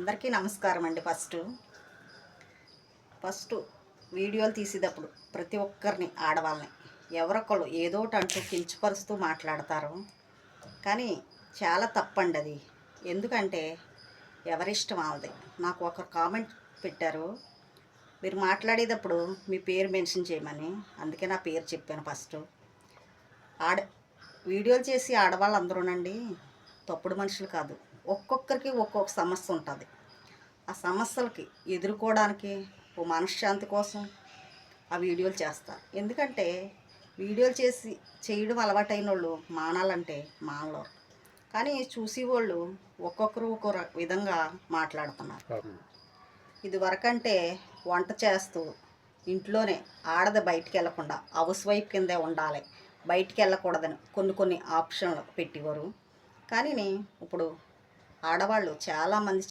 అందరికీ నమస్కారం అండి. ఫస్ట్ వీడియోలు తీసేటప్పుడు ప్రతి ఒక్కరిని ఆడవాళ్ళని ఎవరొకళ్ళు ఏదో ఒకటి అంటూ కించపరుస్తూ మాట్లాడతారు. కానీ చాలా తప్పండి అది. ఎందుకంటే ఎవరిష్టం వాళ్ళది. నాకు ఒక కామెంట్ పెట్టారు, మీరు మాట్లాడేటప్పుడు మీ పేరు మెన్షన్ చేయమని. అందుకే నా పేరు చెప్పాను ఫస్ట్. ఆడ వీడియోలు చేసి ఆడవాళ్ళందరూనండి తప్పుడు మనుషులు కాదు. ఒక్కొక్కరికి ఒక్కొక్క సమస్య ఉంటుంది. ఆ సమస్యలకి ఎదుర్కోవడానికి ఓ మనశ్శాంతి కోసం ఆ వీడియోలు చేస్తారు. ఎందుకంటే వీడియోలు చేయడం అలవాటైన వాళ్ళు మానాలంటే మానలేరు. కానీ చూసేవాళ్ళు ఒక్కొక్కరు ఒక్కో విధంగా మాట్లాడుతున్నారు. ఇది వరకంటే వంట చేస్తూ ఇంట్లోనే ఆడది బయటికి వెళ్ళకుండా హౌస్ వైఫ్ కిందే ఉండాలి, బయటికి వెళ్ళకూడదని కొన్ని ఆప్షన్లు పెట్టేవారు. కానీ ఇప్పుడు ఆడవాళ్ళు చాలామంది